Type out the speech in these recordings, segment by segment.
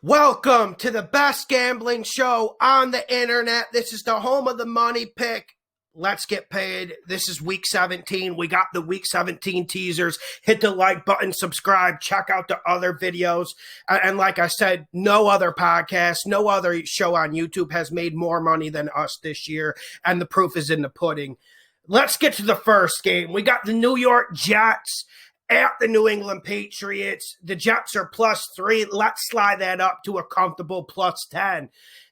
Welcome to the best gambling show on the internet. This is the home of the money pick. Let's get paid. This is week 17. We got the week 17 teasers. Hit the like button, subscribe, check out the other videos. And like I said, no other podcast, no other show on YouTube has made more money than us this year. And the proof is in the pudding. Let's get to the first game. We got the New York Jets at the New England Patriots. The Jets are +3. Let's slide that up to a comfortable +10.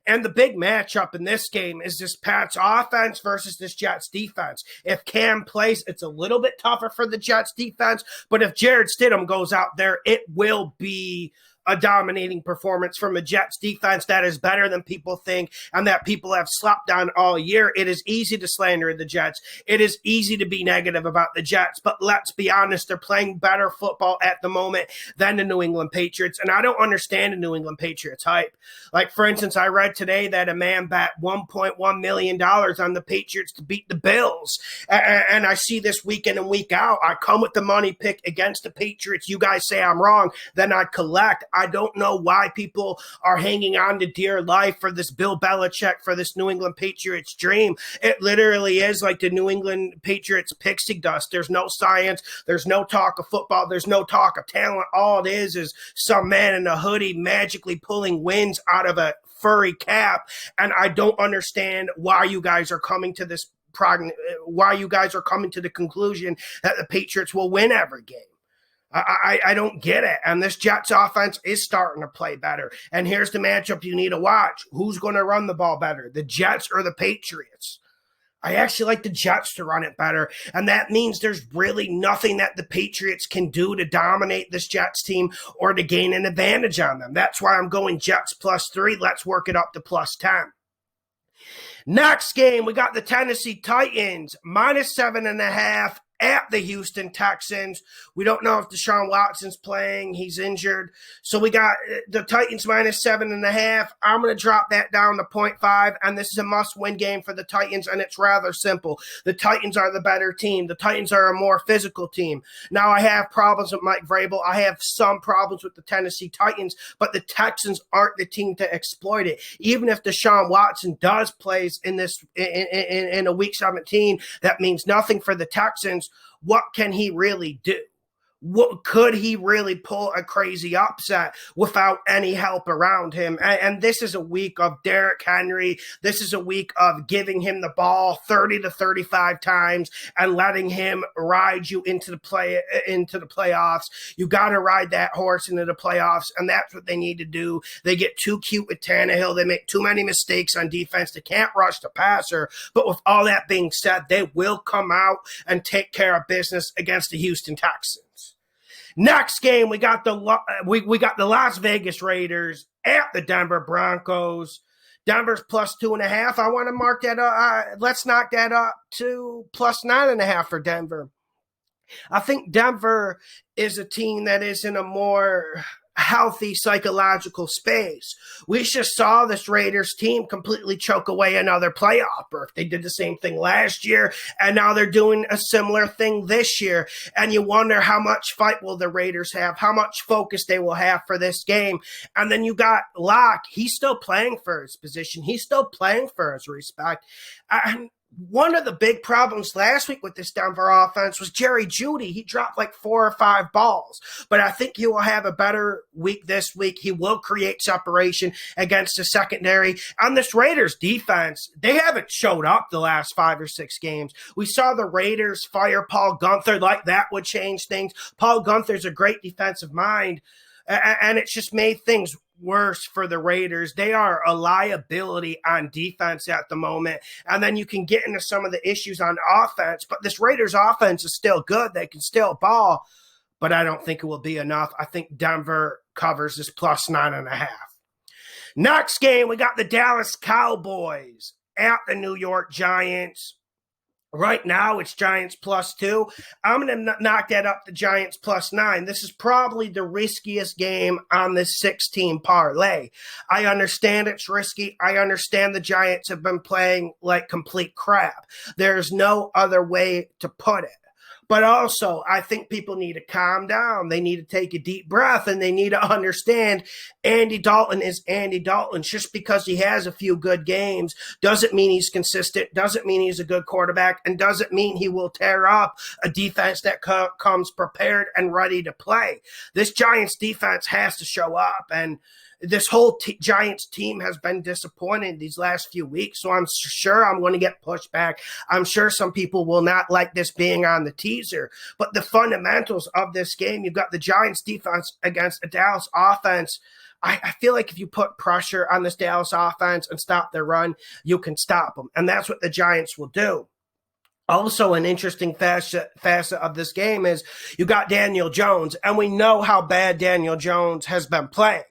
And the big matchup in this game is this Pats offense versus this Jets defense. If Cam plays, it's a little bit tougher for the Jets defense. But if Jared Stidham goes out there, it will be a dominating performance from a Jets defense that is better than people think and that people have slept on all year. It is easy to slander the Jets. It is easy to be negative about the Jets, but let's be honest, they're playing better football at the moment than the New England Patriots, and I don't understand the New England Patriots hype. Like, for instance, I read today that a man bet $1.1 million on the Patriots to beat the Bills, and I see this week in and week out, I come with the money pick against the Patriots. You guys say I'm wrong, then I collect. I don't know why people are hanging on to dear life for this Bill Belichick, for this New England Patriots dream. It literally is like the New England Patriots pixie dust. There's no science. There's no talk of football. There's no talk of talent. All it is some man in a hoodie magically pulling wins out of a furry cap. And I don't understand why you guys are coming to this why you guys are coming to the conclusion that the Patriots will win every game. I don't get it. And this Jets offense is starting to play better. And here's the matchup you need to watch. Who's going to run the ball better, the Jets or the Patriots? I actually like the Jets to run it better. And that means there's really nothing that the Patriots can do to dominate this Jets team or to gain an advantage on them. That's why I'm going Jets +3. Let's work it up to +10. Next game, we got the Tennessee Titans -7.5 at the Houston Texans. We don't know if Deshaun Watson's playing. He's injured. So we got the Titans -7.5. I'm going to drop that down to 0.5, and this is a must-win game for the Titans, and it's rather simple. The Titans are the better team. The Titans are a more physical team. Now, I have problems with Mike Vrabel. I have some problems with the Tennessee Titans, but the Texans aren't the team to exploit it. Even if Deshaun Watson does plays in a Week 17, that means nothing for the Texans. What can he really do? What could he really pull a crazy upset without any help around him? And this is a week of Derrick Henry. This is a week of giving him the ball 30 to 35 times and letting him ride you into the playoffs. You got to ride that horse into the playoffs, and that's what they need to do. They get too cute with Tannehill. They make too many mistakes on defense. They can't rush the passer. But with all that being said, they will come out and take care of business against the Houston Texans. Next game, we got the Las Vegas Raiders at the Denver Broncos. Denver's +2.5. I want to mark that up. Let's knock that up to +9.5 for Denver. I think Denver is a team that is in a more healthy psychological space. We just saw this Raiders team completely choke away another playoff berth. They did the same thing last year, and now they're doing a similar thing this year. And you wonder how much fight will the Raiders have, how much focus they will have for this game. And then you got Locke. He's still playing for his position. He's still playing for his respect. And one of the big problems last week with this Denver offense was Jerry Jeudy. He dropped like 4 or 5 balls, but I think he will have a better week this week. He will create separation against the secondary. On this Raiders defense, they haven't showed up the last 5 or 6 games. We saw the Raiders fire Paul Guenther, like that would change things. Paul Guenther's a great defensive mind, and it's just made things worse for the Raiders. They are a liability on defense at the moment. And then you can get into some of the issues on offense. But this Raiders offense is still good. They can still ball. But I don't think it will be enough. I think Denver covers this +9.5. Next game, we got the Dallas Cowboys at the New York Giants. Right now, it's Giants +2. I'm going to knock that up to Giants +9. This is probably the riskiest game on this 6-team parlay. I understand it's risky. I understand the Giants have been playing like complete crap. There's no other way to put it. But also, I think people need to calm down. They need to take a deep breath, and they need to understand Andy Dalton is Andy Dalton. Just because he has a few good games doesn't mean he's consistent, doesn't mean he's a good quarterback, and doesn't mean he will tear up a defense that comes prepared and ready to play. This Giants defense has to show up, and this whole Giants team has been disappointed these last few weeks, so I'm sure I'm going to get pushed back. I'm sure some people will not like this being on the teaser, but the fundamentals of this game, you've got the Giants defense against a Dallas offense. I feel like if you put pressure on this Dallas offense and stop their run, you can stop them, and that's what the Giants will do. Also, an interesting facet of this game is you got Daniel Jones, and we know how bad Daniel Jones has been playing.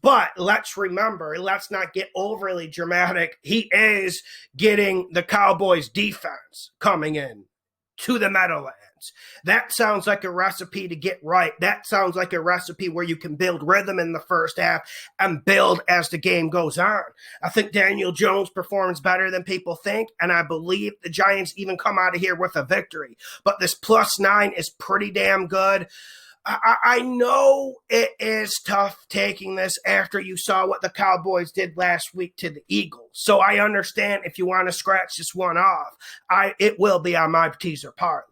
But let's remember, let's not get overly dramatic. He is getting the Cowboys defense coming in to the Meadowlands. That sounds like a recipe to get right. That sounds like a recipe where you can build rhythm in the first half and build as the game goes on. I think Daniel Jones performs better than people think, and I believe the Giants even come out of here with a victory. But this +9 is pretty damn good. I know it is tough taking this after you saw what the Cowboys did last week to the Eagles. So I understand if you want to scratch this one off. It will be on my teaser parlay.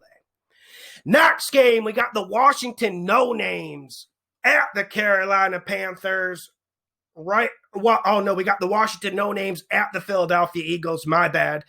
Next game, we got the Washington No-Names at the Carolina Panthers. We got the Washington No-Names at the Philadelphia Eagles. My bad.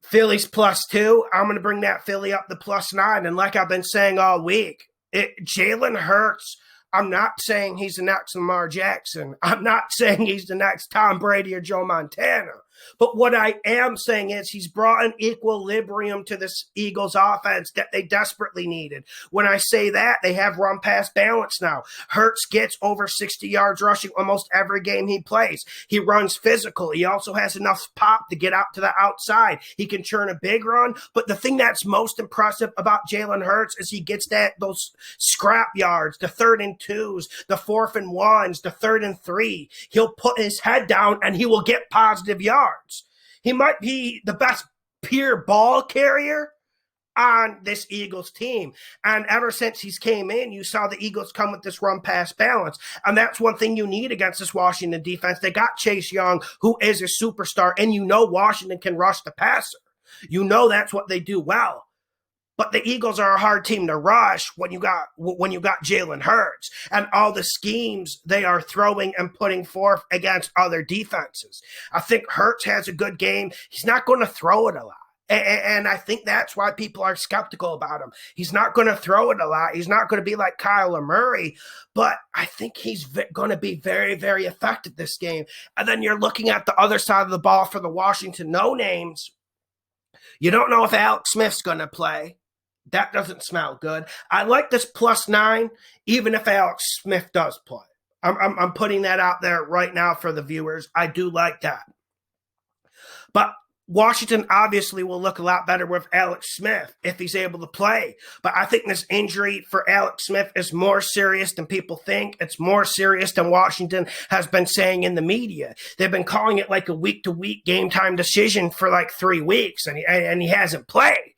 Philly's +2. I'm going to bring that Philly up to +9. And like I've been saying all week, Jalen Hurts, I'm not saying he's the next Lamar Jackson. I'm not saying he's the next Tom Brady or Joe Montana. But what I am saying is he's brought an equilibrium to this Eagles offense that they desperately needed. When I say that, they have run-pass balance now. Hurts gets over 60 yards rushing almost every game he plays. He runs physical. He also has enough pop to get out to the outside. He can churn a big run. But the thing that's most impressive about Jalen Hurts is he gets those scrap yards, the 3rd and 2s, the 4th and 1s, the 3rd and 3. He'll put his head down and he will get positive yards. He might be the best pure ball carrier on this Eagles team. And ever since he's came in, you saw the Eagles come with this run-pass balance. And that's one thing you need against this Washington defense. They got Chase Young, who is a superstar, and you know Washington can rush the passer. You know that's what they do well. But the Eagles are a hard team to rush when you got Jalen Hurts and all the schemes they are throwing and putting forth against other defenses. I think Hurts has a good game. He's not going to throw it a lot. And I think that's why people are skeptical about him. He's not going to throw it a lot. He's not going to be like Kyler Murray, but I think he's going to be very, very effective this game. And then you're looking at the other side of the ball for the Washington No-Names. You don't know if Alex Smith's going to play. That doesn't smell good. I like this +9, even if Alex Smith does play. I'm putting that out there right now for the viewers. I do like that. But Washington obviously will look a lot better with Alex Smith if he's able to play. But I think this injury for Alex Smith is more serious than people think. It's more serious than Washington has been saying in the media. They've been calling it like a week-to-week game-time decision for like 3 weeks, and he hasn't played.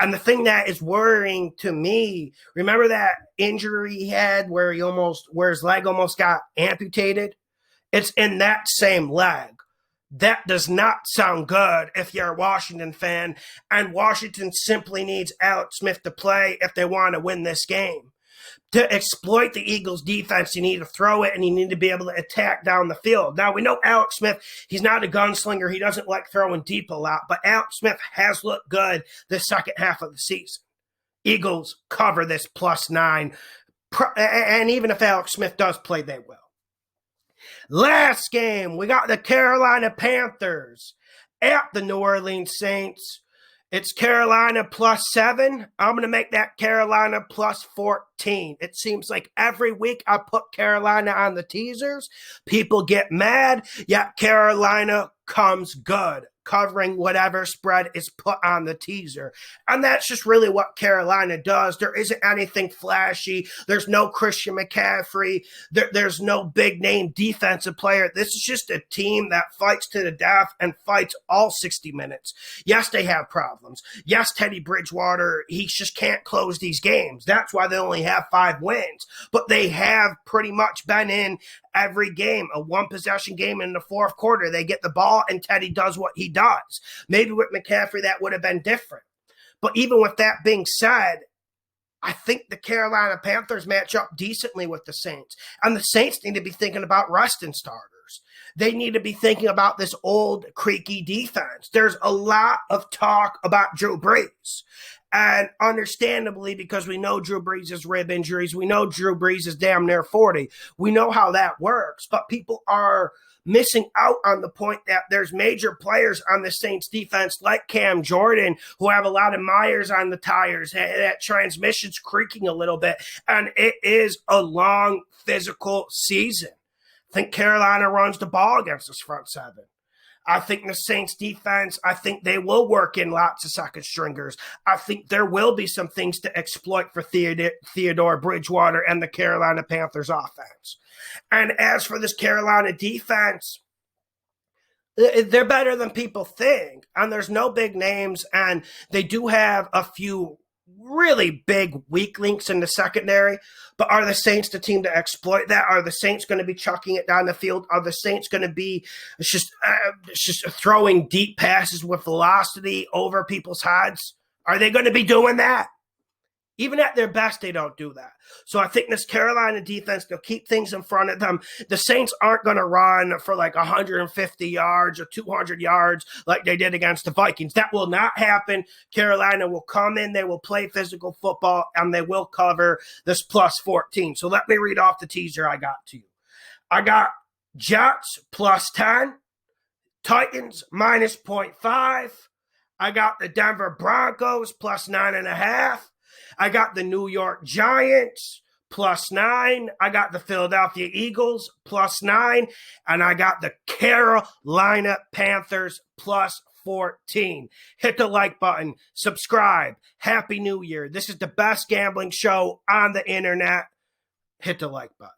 And the thing that is worrying to me, remember that injury he had where his leg almost got amputated? It's in that same leg. That does not sound good if you're a Washington fan, and Washington simply needs Alex Smith to play if they want to win this game. To exploit the Eagles' defense, you need to throw it, and you need to be able to attack down the field. Now, we know Alex Smith, he's not a gunslinger. He doesn't like throwing deep a lot, but Alex Smith has looked good the second half of the season. Eagles cover this +9, and even if Alex Smith does play, they will. Last game, we got the Carolina Panthers at the New Orleans Saints. It's Carolina +7. I'm going to make that Carolina +14. It seems like every week I put Carolina on the teasers. People get mad, yet Carolina comes good. covering whatever spread is put on the teaser. And that's just really what Carolina does. There isn't anything flashy. There's no Christian McCaffrey. There's no big name defensive player. This is just a team that fights to the death and fights all 60 minutes. Yes, they have problems. Yes, Teddy Bridgewater, he just can't close these games. That's why they only have 5 wins. But they have pretty much been in every game, a one-possession game in the fourth quarter. They get the ball, and Teddy does what he does. Maybe with McCaffrey, that would have been different. But even with that being said, I think the Carolina Panthers match up decently with the Saints. And the Saints need to be thinking about resting starters. They need to be thinking about this old, creaky defense. There's a lot of talk about Drew Brees. And understandably, because we know Drew Brees' rib injuries, we know Drew Brees is damn near 40. We know how that works. But people are missing out on the point that there's major players on the Saints defense like Cam Jordan who have a lot of Myers on the tires. That transmission's creaking a little bit. And it is a long physical season. I think Carolina runs the ball against this front seven. I think the Saints defense, I think they will work in lots of second stringers. I think there will be some things to exploit for Theodore Bridgewater and the Carolina Panthers offense. And as for this Carolina defense, they're better than people think. And there's no big names. And they do have a few really big weak links in the secondary. But are the Saints the team to exploit that? Are the Saints going to be chucking it down the field? Are the Saints going to be just throwing deep passes with velocity over people's heads? Are they going to be doing that? Even at their best, they don't do that. So I think this Carolina defense, they'll keep things in front of them. The Saints aren't going to run for like 150 yards or 200 yards like they did against the Vikings. That will not happen. Carolina will come in, they will play physical football, and they will cover this plus 14. So let me read off the teaser I got to you. I got Jets plus 10, Titans minus 0.5. I got the Denver Broncos plus 9.5. I got the New York Giants plus 9. I got the Philadelphia Eagles plus 9. And I got the Carolina Panthers plus 14. Hit the like button. Subscribe. Happy New Year. This is the best gambling show on the internet. Hit the like button.